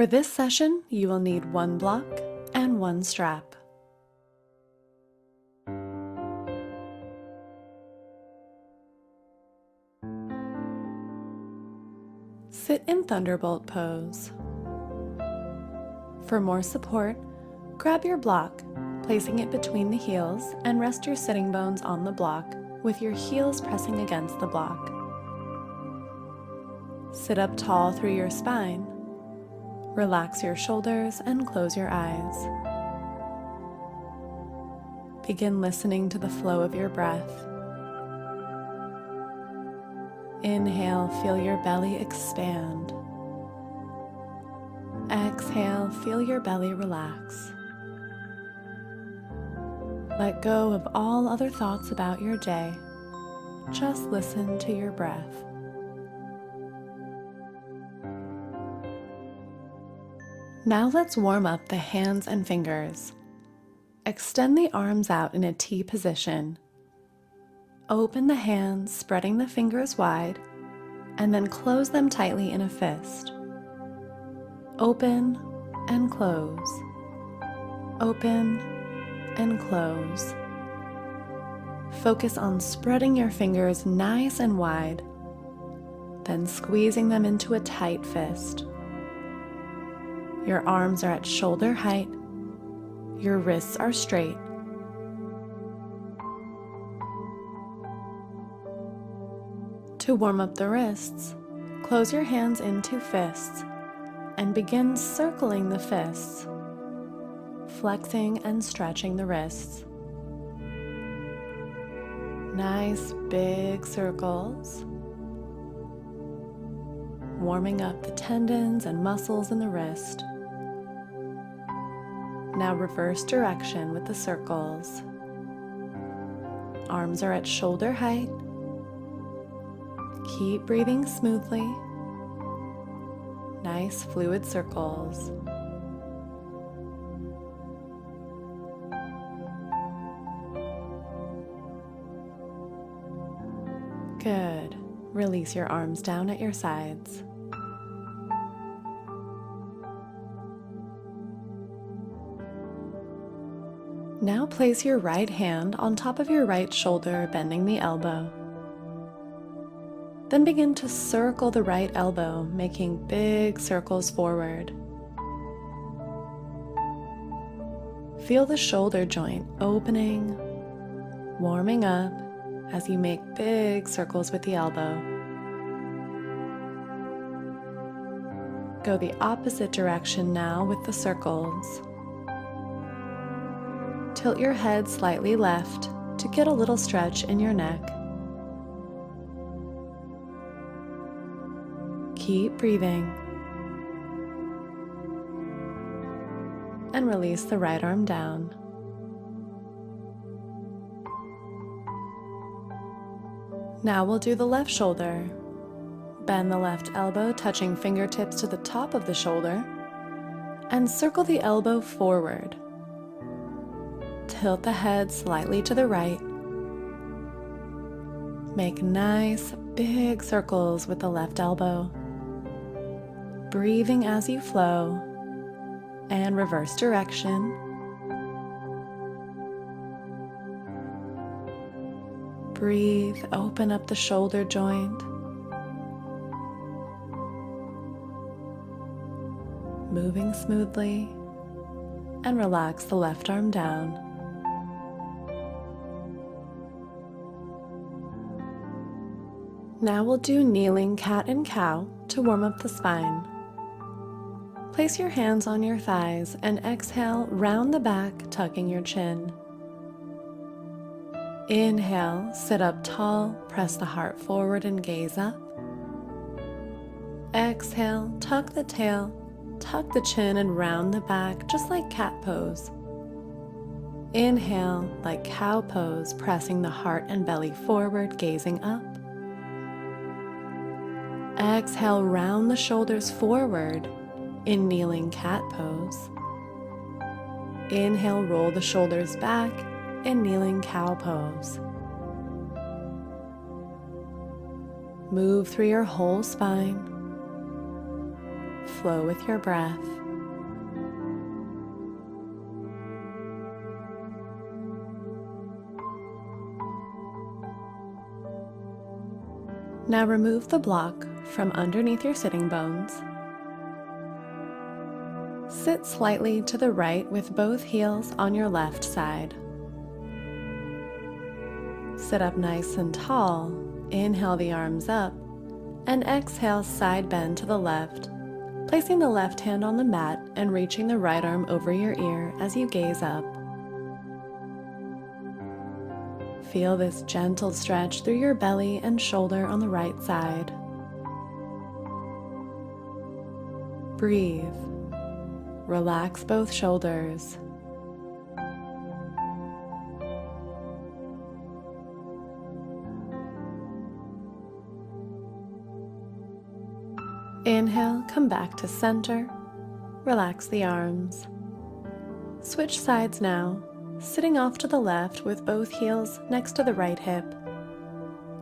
For this session, you will need one block and one strap. Sit in Thunderbolt Pose. For more support, grab your block, placing it between the heels, and rest your sitting bones on the block with your heels pressing against the block. Sit up tall through your spine. Relax your shoulders and close your eyes. Begin listening to the flow of your breath. Inhale, feel your belly expand. Exhale, feel your belly relax. Let go of all other thoughts about your day. Just listen to your breath. Now let's warm up the hands and fingers. Extend the arms out in a T position. Open the hands, spreading the fingers wide, and then close them tightly in a fist. Open and close. Open and close. Focus on spreading your fingers nice and wide, then squeezing them into a tight fist. Your arms are at shoulder height. Your wrists are straight. To warm up the wrists, close your hands into fists and begin circling the fists, flexing and stretching the wrists. Nice big circles, warming up the tendons and muscles in the wrist. Now reverse direction with the circles. Arms are at shoulder height. Keep breathing smoothly. Nice fluid circles. Good. Release your arms down at your sides. Now place your right hand on top of your right shoulder, bending the elbow. Then begin to circle the right elbow, making big circles forward. Feel the shoulder joint opening, warming up as you make big circles with the elbow. Go the opposite direction now with the circles. Tilt your head slightly left to get a little stretch in your neck. Keep breathing. And release the right arm down. Now we'll do the left shoulder. Bend the left elbow, touching fingertips to the top of the shoulder, and circle the elbow forward. Tilt the head slightly to the right. Make nice big circles with the left elbow. Breathing as you flow, and reverse direction. Breathe, open up the shoulder joint. Moving smoothly, and relax the left arm down. Now we'll do kneeling cat and cow to warm up the spine. Place your hands on your thighs and exhale, round the back, tucking your chin. Inhale, sit up tall, press the heart forward and gaze up. Exhale, tuck the tail, tuck the chin and round the back, just like cat pose. Inhale, like cow pose, pressing the heart and belly forward, gazing up. Exhale, round the shoulders forward in kneeling cat pose. Inhale, roll the shoulders back in kneeling cow pose. Move through your whole spine. flow with your breath. Now remove the block from underneath your sitting bones. Sit slightly to the right with both heels on your left side. Sit up nice and tall. Inhale the arms up and exhale, side bend to the left, placing the left hand on the mat and reaching the right arm over your ear as you gaze up. Feel this gentle stretch through your belly and shoulder on the right side. Breathe. Relax both shoulders. Inhale, come back to center. Relax the arms. Switch sides now, sitting off to the left with both heels next to the right hip.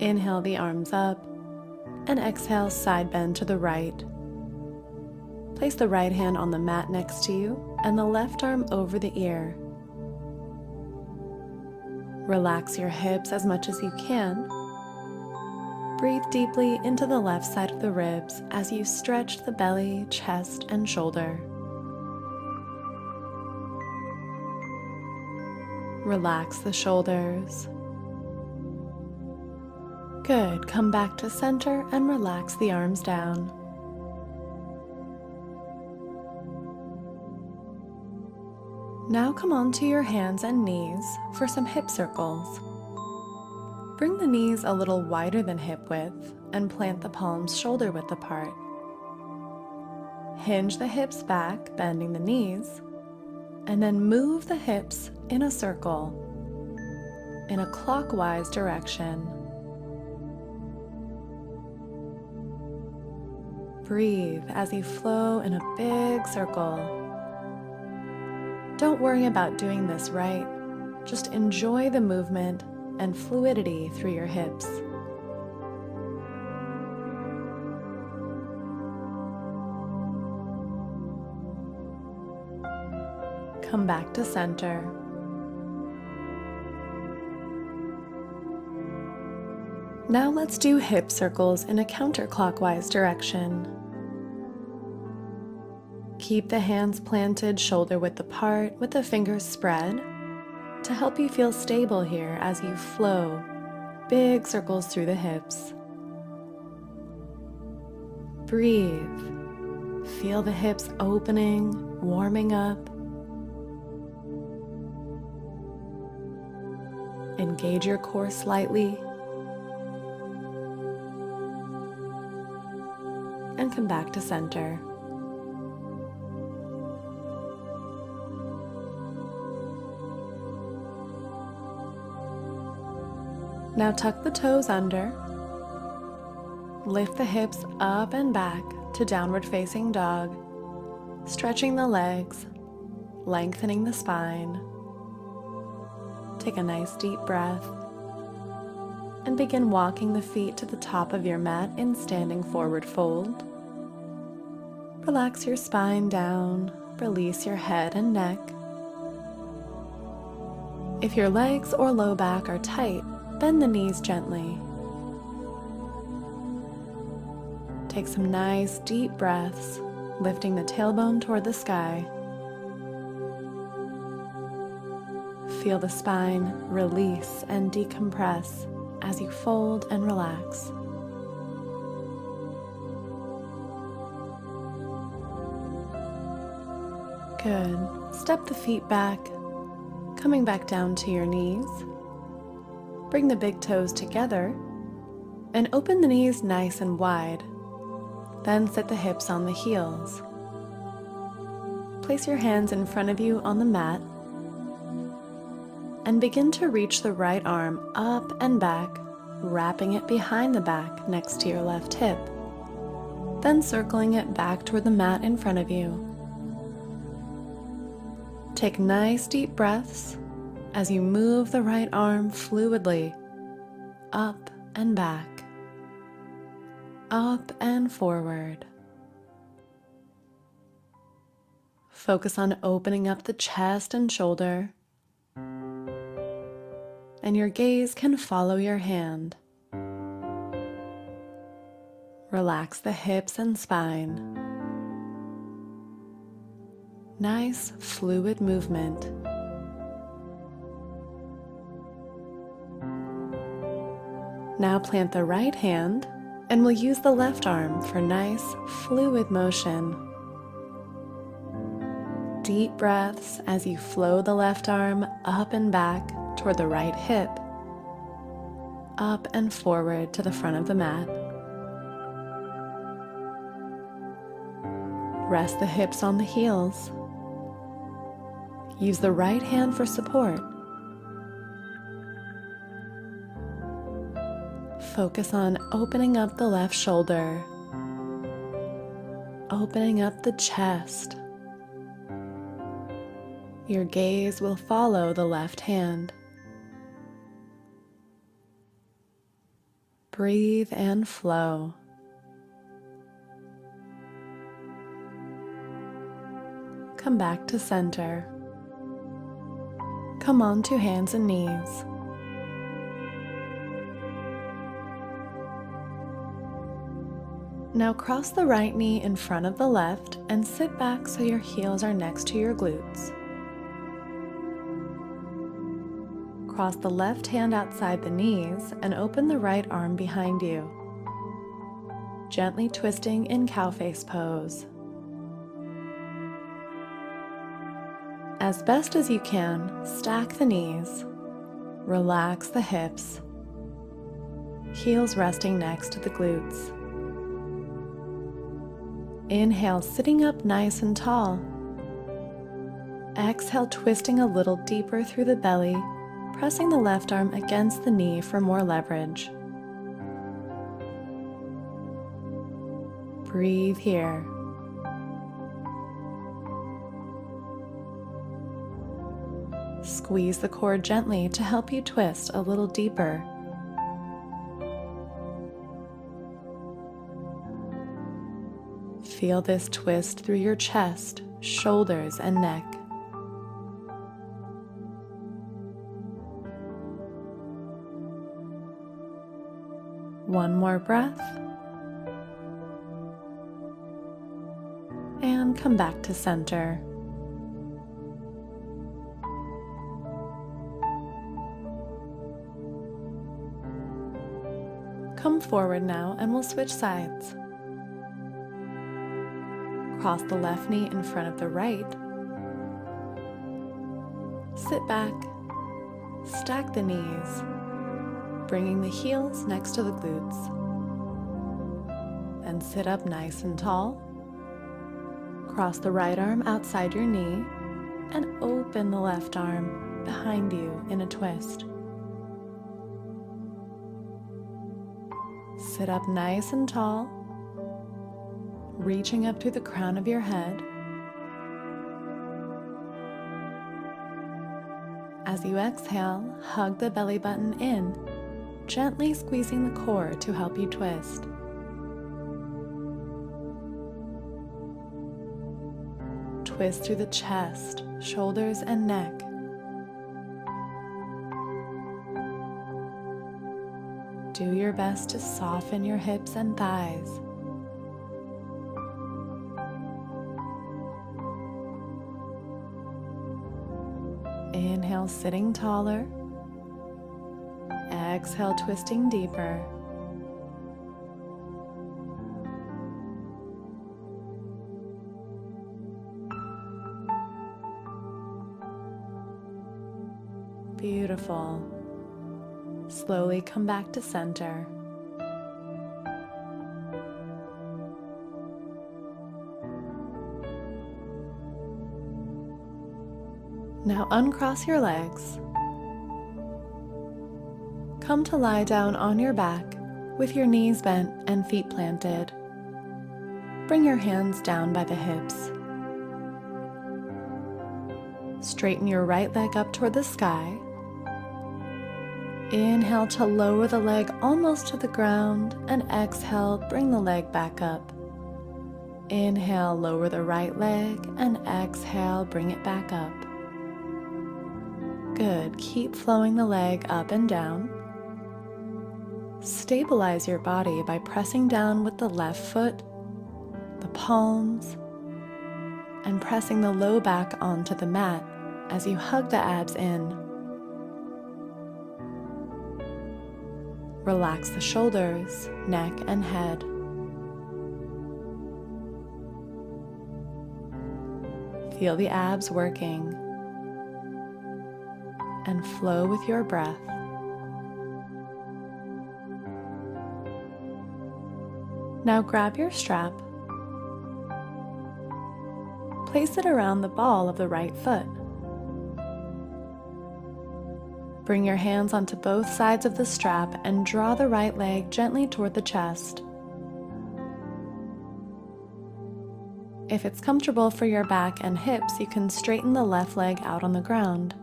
Inhale the arms up and exhale, side bend to the right. Place the right hand on the mat next to you and the left arm over the ear. Relax your hips as much as you can. Breathe deeply into the left side of the ribs as you stretch the belly, chest, and shoulder. Relax the shoulders. Good. Come back to center and relax the arms down. Now come onto your hands and knees for some hip circles. Bring the knees a little wider than hip width and plant the palms shoulder width apart. Hinge the hips back, bending the knees, and then move the hips in a circle in a clockwise direction. Breathe as you flow in a big circle. Don't worry about doing this right. Just enjoy the movement and fluidity through your hips. Come back to center. Now let's do hip circles in a counterclockwise direction. Keep the hands planted shoulder width apart with the fingers spread to help you feel stable here as you flow big circles through the hips. Breathe. Feel the hips opening, warming up. Engage your core slightly. And come back to center. Now tuck the toes under. Lift the hips up and back to downward facing dog, stretching the legs, lengthening the spine. Take a nice deep breath and begin walking the feet to the top of your mat in standing forward fold. Relax your spine down, release your head and neck. If your legs or low back are tight, bend the knees gently. Take some nice deep breaths, lifting the tailbone toward the sky. Feel the spine release and decompress as you fold and relax. Good. Step the feet back, coming back down to your knees. Bring the big toes together and open the knees nice and wide. Then set the hips on the heels. Place your hands in front of you on the mat and begin to reach the right arm up and back, wrapping it behind the back next to your left hip, then circling it back toward the mat in front of you. Take nice deep breaths as you move the right arm fluidly up and back, up and forward. Focus on opening up the chest and shoulder, and your gaze can follow your hand. Relax the hips and spine. Nice, fluid movement. Now plant the right hand, and we'll use the left arm for nice, fluid motion. Deep breaths as you flow the left arm up and back toward the right hip, up and forward to the front of the mat. Rest the hips on the heels. Use the right hand for support. Focus on opening up the left shoulder, opening up the chest. Your gaze will follow the left hand. Breathe and flow. Come back to center. Come on to hands and knees. Now cross the right knee in front of the left and sit back so your heels are next to your glutes. Cross the left hand outside the knees and open the right arm behind you. Gently twisting in cow face pose. As best as you can, stack the knees. Relax the hips. Heels resting next to the glutes. Inhale, sitting up nice and tall. Exhale, twisting a little deeper through the belly, pressing the left arm against the knee for more leverage. Breathe here. Squeeze the core gently to help you twist a little deeper. Feel this twist through your chest, shoulders, and neck. One more breath. And come back to center. Come forward now and we'll switch sides. Cross the left knee in front of the right. Sit back, stack the knees, bringing the heels next to the glutes. Then sit up nice and tall. Cross the right arm outside your knee and open the left arm behind you in a twist. Sit up nice and tall, reaching up through the crown of your head. As you exhale, hug the belly button in, gently squeezing the core to help you twist. Twist through the chest, shoulders, and neck. Do your best to soften your hips and thighs. Inhale, sitting taller. Exhale, twisting deeper. Beautiful. Slowly come back to center. Now uncross your legs. Come to lie down on your back with your knees bent and feet planted. Bring your hands down by the hips. Straighten your right leg up toward the sky. Inhale to lower the leg almost to the ground, and exhale, bring the leg back up. Inhale, lower the right leg, and exhale, bring it back up. Good. Keep flowing the leg up and down. Stabilize your body by pressing down with the left foot, the palms, and pressing the low back onto the mat as you hug the abs in. Relax the shoulders, neck, and head. Feel the abs working and flow with your breath. Now grab your strap. Place it around the ball of the right foot. Bring your hands onto both sides of the strap and draw the right leg gently toward the chest. If it's comfortable for your back and hips, you can straighten the left leg out on the ground.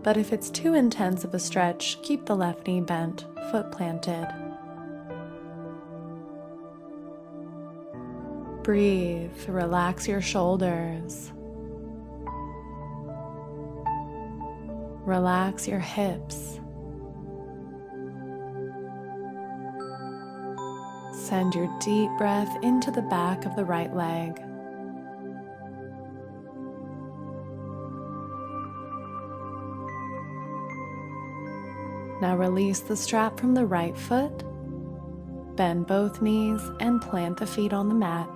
But if it's too intense of a stretch, keep the left knee bent, foot planted. Breathe, relax your shoulders. Relax your hips. Send your deep breath into the back of the right leg. Now release the strap from the right foot. Bend both knees and plant the feet on the mat.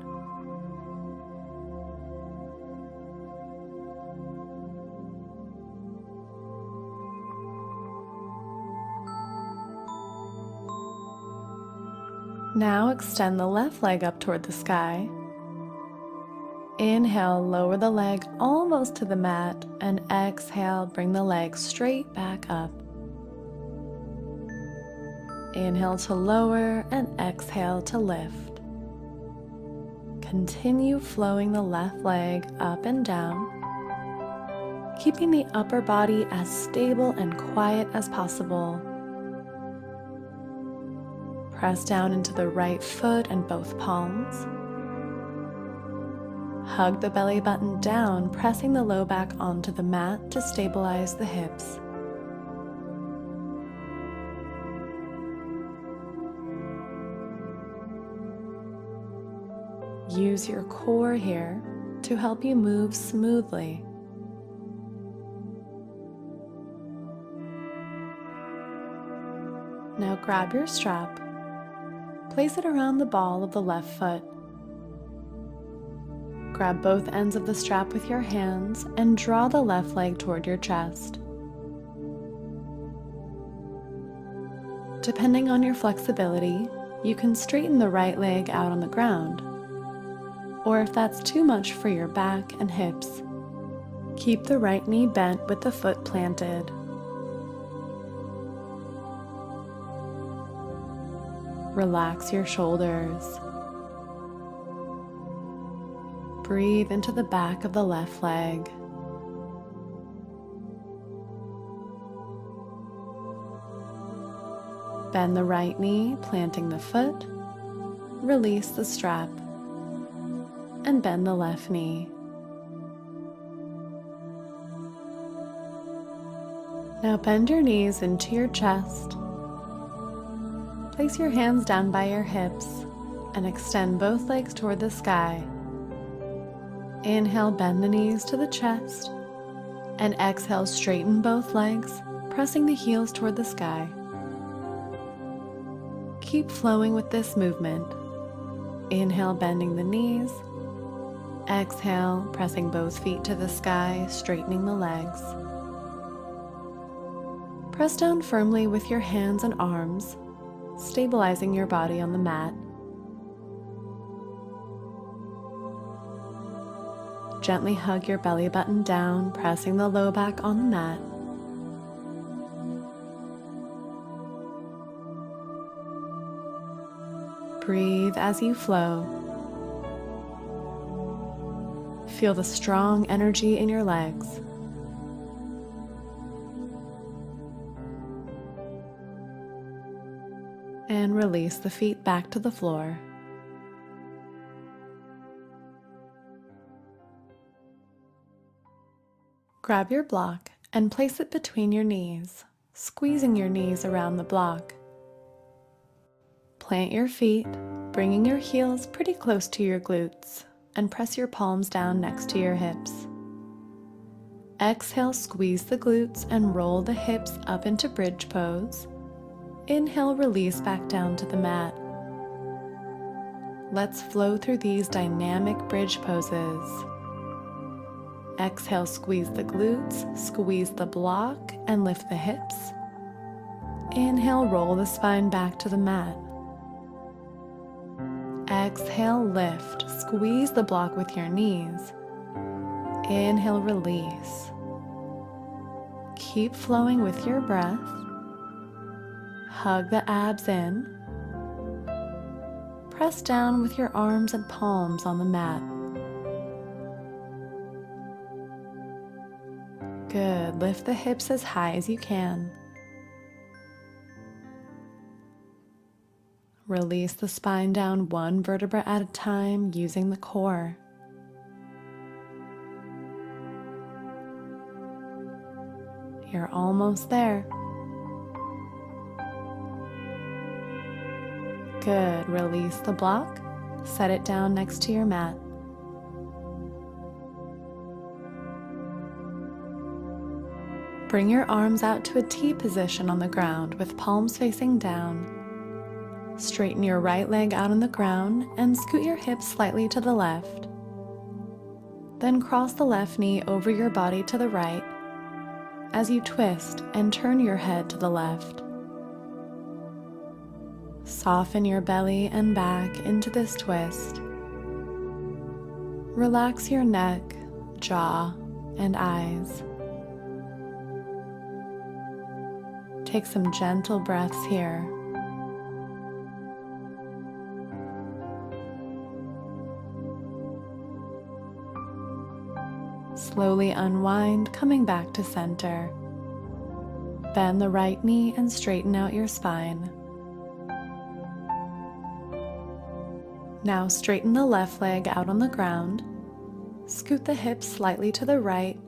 Now extend the left leg up toward the sky. Inhale, lower the leg almost to the mat, and exhale, bring the leg straight back up. Inhale to lower and exhale to lift. Continue flowing the left leg up and down, keeping the upper body as stable and quiet as possible. Press down into the right foot and both palms. Hug the belly button down, pressing the low back onto the mat to stabilize the hips. Use your core here to help you move smoothly. Now grab your strap. Place it around the ball of the left foot. Grab both ends of the strap with your hands and draw the left leg toward your chest. Depending on your flexibility, you can straighten the right leg out on the ground. Or if that's too much for your back and hips, keep the right knee bent with the foot planted. Relax your shoulders. Breathe into the back of the left leg. Bend the right knee, planting the foot. Release the strap. And bend the left knee. Now bend your knees into your chest. Place your hands down by your hips and extend both legs toward the sky. Inhale, bend the knees to the chest, and exhale, straighten both legs, pressing the heels toward the sky. Keep flowing with this movement. Inhale, bending the knees. Exhale, pressing both feet to the sky, straightening the legs. Press down firmly with your hands and arms, stabilizing your body on the mat. Gently hug your belly button down, pressing the low back on the mat. Breathe as you flow. Feel the strong energy in your legs. And release the feet back to the floor. Grab your block and place it between your knees, squeezing your knees around the block. Plant your feet, bringing your heels pretty close to your glutes, and press your palms down next to your hips. Exhale, squeeze the glutes and roll the hips up into bridge pose. Inhale, release back down to the mat. Let's flow through these dynamic bridge poses. Exhale, squeeze the glutes, squeeze the block, and lift the hips. Inhale, roll the spine back to the mat. Exhale, lift, squeeze the block with your knees. Inhale, release. Keep flowing with your breath. Hug the abs in. Press down with your arms and palms on the mat. Good. Lift the hips as high as you can. Release the spine down one vertebra at a time using the core. You're almost there. Good. Release the block. Set it down next to your mat. Bring your arms out to a T position on the ground with palms facing down. Straighten your right leg out on the ground and scoot your hips slightly to the left. Then cross the left knee over your body to the right as you twist and turn your head to the left. Soften your belly and back into this twist. Relax your neck, jaw, and eyes. Take some gentle breaths here. Slowly unwind, coming back to center. Bend the right knee and straighten out your spine. Now straighten the left leg out on the ground. Scoot the hips slightly to the right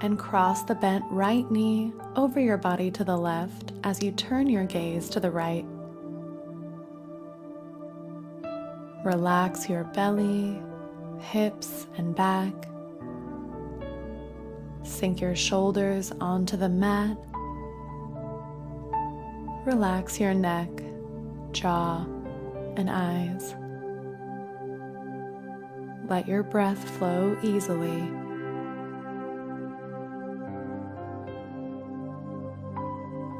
and cross the bent right knee over your body to the left as you turn your gaze to the right. Relax your belly, hips, and back. Sink your shoulders onto the mat. Relax your neck, jaw, and eyes. Let your breath flow easily.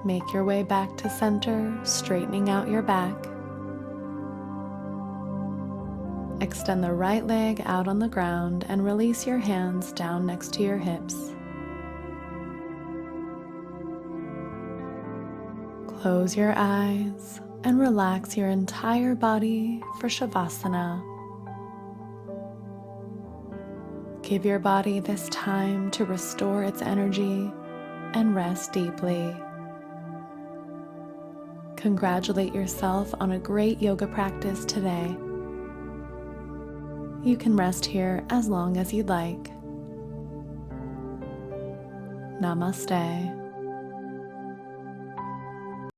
Make your way back to center, straightening out your back. Extend the right leg out on the ground and release your hands down next to your hips. Close your eyes and relax your entire body for Shavasana. Give your body this time to restore its energy and rest deeply. Congratulate yourself on a great yoga practice today. You can rest here as long as you'd like. Namaste.